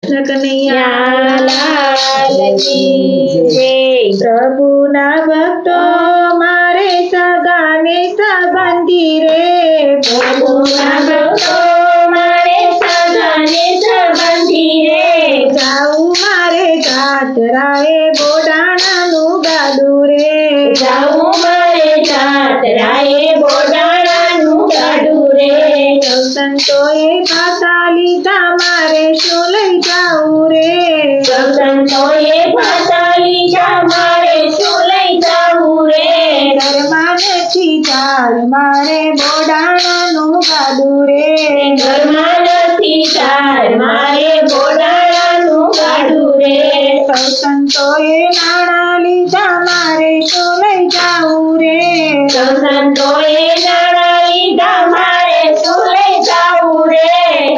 કૃષ્ણ કનૈયા લાલ કી જય। પ્રભુના ભક્તો મારે સગા ને સંબંધી રે, પ્રભુના ભક્તો મારે સગા ને સંબંધી રે, જાવું મારે જાત્રાએ બોડાણાનું ગાડું રે, જાવું મારે જાત્રાએ બોડાણાનું ગાડું રે, સૌ સંતોએ ભાષા લીધા મારે શું લઈ જાવું રે, સૌ સંતોએ ભાષા લીધા મારે શું લઈ જાવું રે, ઘરમાં નથી ચાલ મારે બોડાણાનું ગાડું રે, ઘરમાં નથી ચાલ મારે બોડાણાનું ગાડું રે, સૌ સંતોએ નાણાં લીધા મારે શું લઈ જાવું રે, સૌ સંતોએ નાણાં લીધા મારે શું લઈ જાવું રે,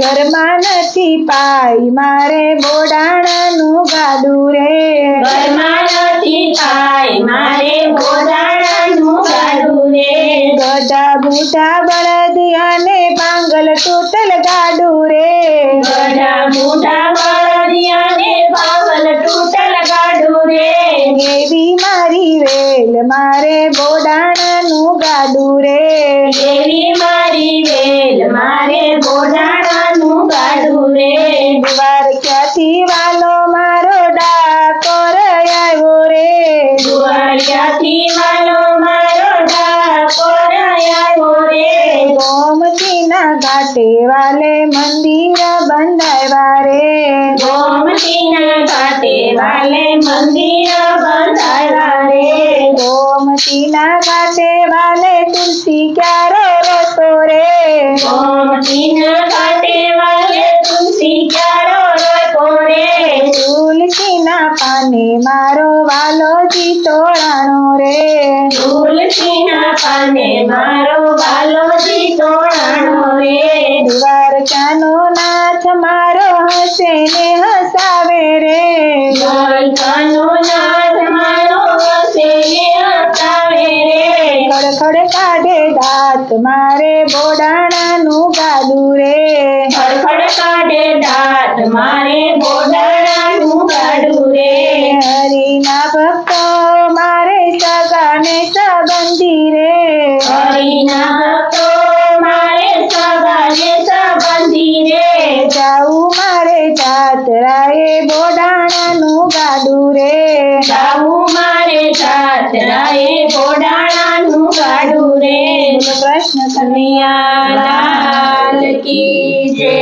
ઘરમાં નથી પાઈ મારે બોડાણાનું ગાડું રે, ઘરમાં નથી પાઈ મારે બોડાણાનું ગાડું રે, ગધા બુઢા બળદ અને પાંગલ ટોટલ ગાડું રે, ગધા બુઢા બળદ અને પાંગલ ટોટલ ગાડું રે, એવી મારી વેલ મારે બોડાણાનું ગાડું રે, એવી મારી વેલ મારે બોડાણાનું ગાડું રે, દ્વારકાથી વાલો મારો ડાકોર આવ્યો રે, દ્વારકાથી વાલો મારો ડાકોર આવ્યો રે, ગોમતીના ઘાટે વાલે મંદિર બંધાવ્યા રે, ગોમતીના ઘાટે વાલે મંદિર બંધાવ્યા રે, ગોમતીના ઘાટે વાલે તુલસી ક્યારો રતો રે, ગોમતીના ઘાટે વાલે તુલસી ક્યારો રતો રે, તુલસીના પાને મારો વાલો જીતોળાણો રે, તુલસીના પાને મારો વાલો જીતોળાણો રે, દ્વારકાનો નાથ મારો હસે ને હસાવે રે, દ્વારકાનો નાથ મારો હસે ને હસાવે રે, ખડખડ કાઢે દાંત મારે બોડાણાનું ગાડું રે, ખડખડ કાઢે દાંત મારે બોડાણાનું ગાડું રે, હરિના ભક્તો મારે સગા ને સંબંધી રે, હરિના ભક્તો મારે સગા ને સંબંધી રે, જાવું મારે જાત્રાએ બોડાણાનું ગાડું રે, જાવું મારે જાત્રાએ બોડાણાનું ગાડું રે। કૃષ્ણ કનૈયા લાલ કી જય।